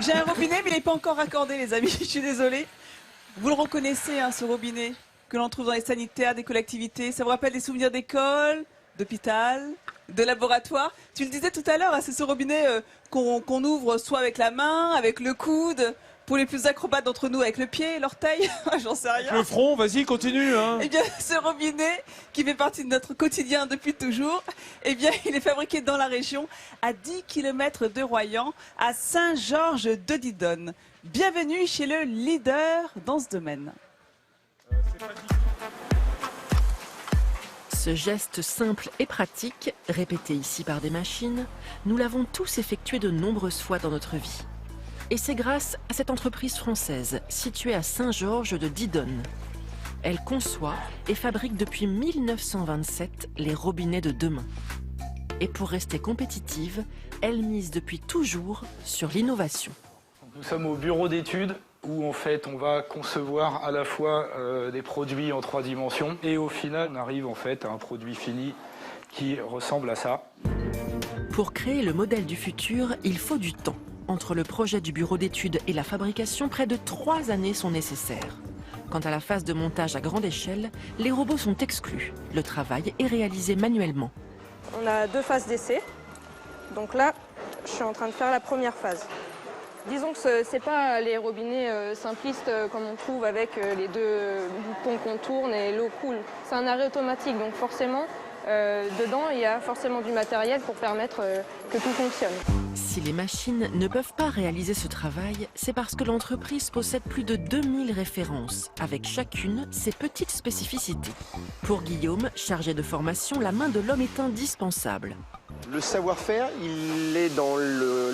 J'ai un robinet, mais il n'est pas encore raccordé, les amis. Je suis désolée. Vous le reconnaissez, hein, ce robinet que l'on trouve dans les sanitaires des collectivités. Ça vous rappelle des souvenirs d'école, d'hôpital, de laboratoire. Tu le disais tout à l'heure, hein, c'est ce robinet qu'on ouvre soit avec la main, avec le coude, pour les plus acrobates d'entre nous, avec le pied, l'orteil, j'en sais rien. Le front, vas-y, continue. Hein. Eh bien, ce robinet, qui fait partie de notre quotidien depuis toujours, eh bien, il est fabriqué dans la région, à 10 km de Royan, à Saint-Georges-de-Didonne. Bienvenue chez le leader dans ce domaine. Ce geste simple et pratique, répété ici par des machines, nous l'avons tous effectué de nombreuses fois dans notre vie. Et c'est grâce à cette entreprise française située à Saint-Georges-de-Didonne. Elle conçoit et fabrique depuis 1927 les robinets de demain. Et pour rester compétitive, elle mise depuis toujours sur l'innovation. Nous sommes au bureau d'études où en fait on va concevoir à la fois des produits en 3 dimensions et au final on arrive en fait à un produit fini qui ressemble à ça. Pour créer le modèle du futur, il faut du temps. Entre le projet du bureau d'études et la fabrication, près de 3 années sont nécessaires. Quant à la phase de montage à grande échelle, les robots sont exclus. Le travail est réalisé manuellement. On a 2 phases d'essai. Donc là, je suis en train de faire la première phase. Disons que ce n'est pas les robinets simplistes comme on trouve avec les 2 boutons qu'on tourne et l'eau coule. C'est un arrêt automatique, donc forcément, dedans, il y a forcément du matériel pour permettre que tout fonctionne. Si les machines ne peuvent pas réaliser ce travail, c'est parce que l'entreprise possède plus de 2000 références, avec chacune ses petites spécificités. Pour Guillaume, chargé de formation, la main de l'homme est indispensable. Le savoir-faire, il est dans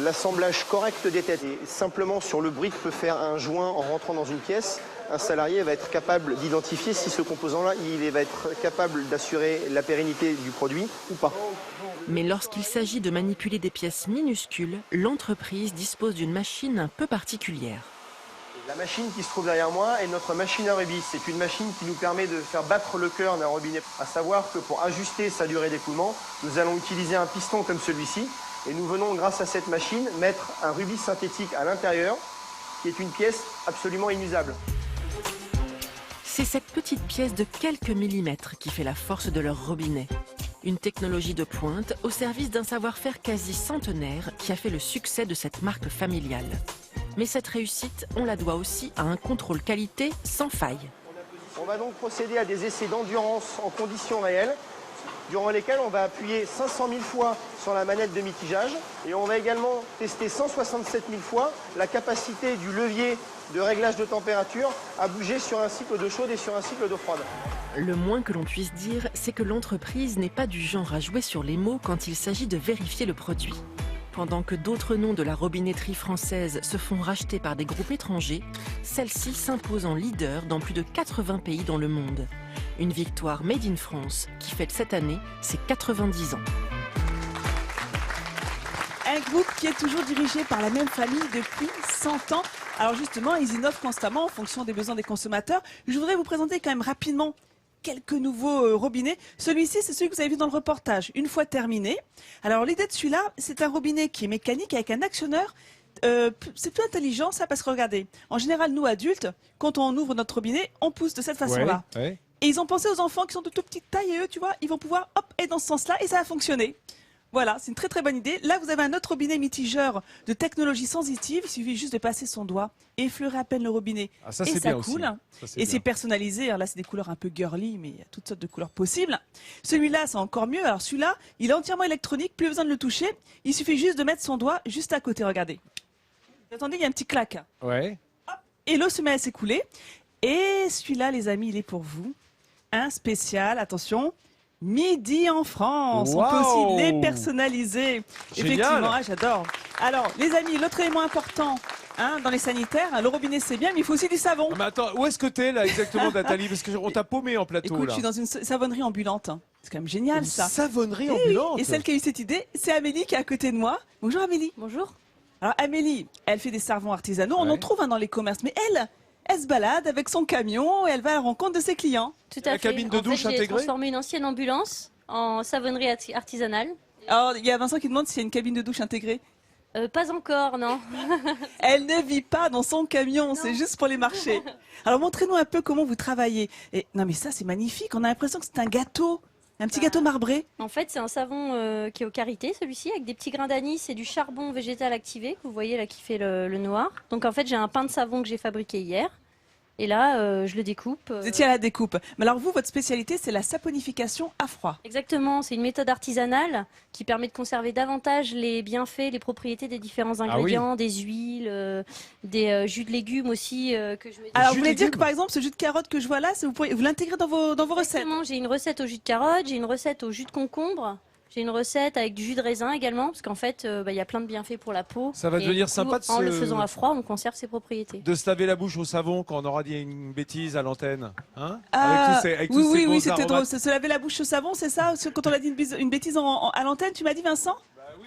l'assemblage correct des têtes. Et simplement sur le brick peut faire un joint en rentrant dans une pièce. Un salarié va être capable d'identifier si ce composant-là, il va être capable d'assurer la pérennité du produit ou pas. Mais lorsqu'il s'agit de manipuler des pièces minuscules, l'entreprise dispose d'une machine un peu particulière. La machine qui se trouve derrière moi est notre machine à rubis. C'est une machine qui nous permet de faire battre le cœur d'un robinet. À savoir que pour ajuster sa durée d'écoulement, nous allons utiliser un piston comme celui-ci. Et nous venons, grâce à cette machine, mettre un rubis synthétique à l'intérieur, qui est une pièce absolument inusable. C'est cette petite pièce de quelques millimètres qui fait la force de leur robinet. Une technologie de pointe au service d'un savoir-faire quasi centenaire qui a fait le succès de cette marque familiale. Mais cette réussite, on la doit aussi à un contrôle qualité sans faille. On va donc procéder à des essais d'endurance en conditions réelles, durant lesquels on va appuyer 500 000 fois sur la manette de mitigage et on va également tester 167 000 fois la capacité du levier de réglage de température à bouger sur un cycle d'eau chaude et sur un cycle d'eau froide. Le moins que l'on puisse dire, c'est que l'entreprise n'est pas du genre à jouer sur les mots quand il s'agit de vérifier le produit. Pendant que d'autres noms de la robinetterie française se font racheter par des groupes étrangers, celle-ci s'impose en leader dans plus de 80 pays dans le monde. Une victoire made in France qui fête cette année ses 90 ans. Un groupe qui est toujours dirigé par la même famille depuis 100 ans. Alors justement, ils innovent constamment en fonction des besoins des consommateurs. Je voudrais vous présenter quand même rapidement quelques nouveaux robinets. Celui-ci, c'est celui que vous avez vu dans le reportage, une fois terminé. Alors l'idée de celui-là, c'est un robinet qui est mécanique avec un actionneur. C'est plus intelligent ça parce que regardez, en général nous adultes, quand on ouvre notre robinet, on pousse de cette façon-là. Ouais. Et ils ont pensé aux enfants qui sont de toute petite taille et eux, tu vois, ils vont pouvoir hop et dans ce sens-là et ça a fonctionné. Voilà, c'est une très très bonne idée. Là, vous avez un autre robinet mitigeur de technologie sensitive. Il suffit juste de passer son doigt et effleurer à peine le robinet. Ah, ça, et c'est ça bien coule. aussi. Et c'est personnalisé. Alors là, c'est des couleurs un peu girly, mais il y a toutes sortes de couleurs possibles. Celui-là, c'est encore mieux. Alors celui-là, il est entièrement électronique, plus besoin de le toucher. Il suffit juste de mettre son doigt juste à côté. Regardez. Attendez, il y a un petit clac. Ouais. Hop, et l'eau se met à s'écouler. Et celui-là, les amis, il est pour vous. Un spécial, attention. Midi en France, Wow. on peut aussi les personnaliser. Génial. Effectivement, ah, j'adore. Alors, les amis, l'autre élément important dans les sanitaires, le robinet c'est bien, mais il faut aussi du savon. Ah, mais attends, où est-ce que t'es là exactement, Nathalie? Parce qu'on t'a paumé en plateau. Écoute, là. je suis dans une savonnerie ambulante. C'est quand même génial Une ça. savonnerie Eh oui, ambulante. et celle qui a eu cette idée, c'est Amélie qui est à côté de moi. Bonjour Amélie. Bonjour. Alors Amélie, elle fait des savons artisanaux, on en Ouais. trouve dans les commerces, mais elle se balade avec son camion et elle va à la rencontre de ses clients. Tout à La fait. cabine de douche J'ai intégrée transformé une ancienne ambulance en savonnerie artisanale. Alors, il y a Vincent qui demande s'il y a une cabine de douche intégrée. Pas encore, non. Elle ne vit pas dans son camion, c'est juste pour les marchés. Alors montrez-nous un peu comment vous travaillez. Et non mais ça c'est magnifique, on a l'impression que c'est un gâteau, un petit gâteau marbré. En fait, c'est un savon qui est au karité, celui-ci, avec des petits grains d'anis et du charbon végétal activé, que vous voyez là qui fait le noir. Donc en fait, j'ai un pain de savon que j'ai fabriqué hier. Et là, je le découpe. Vous étiez à la découpe. Mais alors vous, votre spécialité, c'est la saponification à froid. Exactement, c'est une méthode artisanale qui permet de conserver davantage les bienfaits, les propriétés des différents ingrédients, des huiles, des jus de légumes aussi que je mets. Alors vous voulez dire que par exemple, ce jus de carotte que je vois là, vous l'intégrez dans vos recettes? Exactement, j'ai une recette au jus de carotte, j'ai une recette au jus de concombre. J'ai une recette avec du jus de raisin également, parce qu'en fait, il y a plein de bienfaits pour la peau. Ça va Et devenir du coup, sympa en le faisant à froid, on conserve ses propriétés. de se laver la bouche au savon quand on aura dit une bêtise à l'antenne. Hein avec Oui, c'était drôle. Se laver la bouche au savon, c'est ça? Quand on a dit une bêtise à l'antenne, tu m'as dit, Vincent?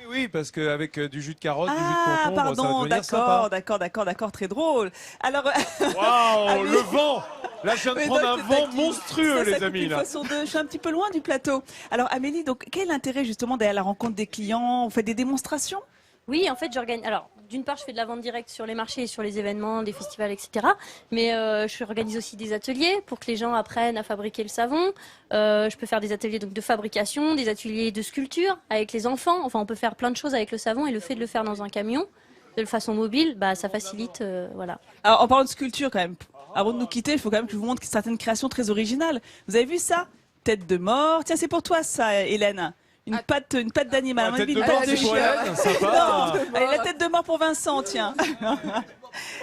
Oui, parce qu'avec du jus de carotte, du jus de concombre, ça va pardon, devenir sympa. d'accord, très drôle. Alors, Waouh, le vent! Là, je viens de mais prendre donc, un vent monstrueux, ça les coupe amis. une Là. fois sur deux. Je suis un petit peu loin du plateau. Alors, Amélie, donc, quel est l'intérêt justement d'aller à la rencontre des clients? Vous faites des démonstrations? Oui, en fait, j'organise. Alors, d'une part, je fais de la vente directe sur les marchés, sur les événements, des festivals, etc. Mais je organise aussi des ateliers pour que les gens apprennent à fabriquer le savon. Je peux faire des ateliers donc, de fabrication, des ateliers de sculpture avec les enfants. Enfin, on peut faire plein de choses avec le savon et le fait de le faire dans un camion, de façon mobile, ça facilite. Voilà. Alors, en parlant de sculpture, quand même, avant de nous quitter, il faut quand même que je vous montre certaines créations très originales. Vous avez vu ça? Tête de mort. Tiens, c'est pour toi, ça, Hélène. Une patte d'animal. La tête de mort, c'est pour Hélène, sympa. Allez, la tête de mort pour Vincent, tiens.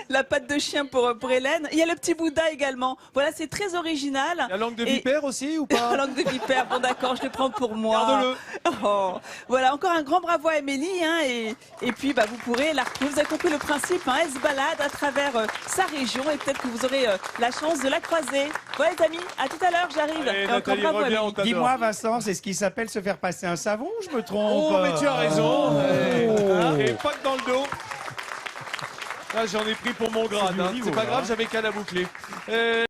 La patte de chien pour Hélène. Il y a le petit Bouddha également. Voilà, c'est très original. La langue de vipère aussi ou pas? La langue de vipère, bon d'accord, je le prends pour moi. Garde-le. Oh. Voilà, encore un grand bravo à Amélie. Hein, et puis, vous pourrez la retrouver. Vous avez compris le principe, hein, elle se balade à travers sa région et peut-être que vous aurez la chance de la croiser. Voilà les amis, à tout à l'heure, j'arrive. Allez, Et encore Nathalie, bravo reviens, on Amélie. t'adore. Dis-moi, Vincent, c'est ce qui s'appelle se faire passer un savon ou je me trompe? Oh, mais tu as raison. Et pas que dans le dos. Là, j'en ai pris pour mon grade. Hein. C'est pas grave, j'avais qu'à la boucler.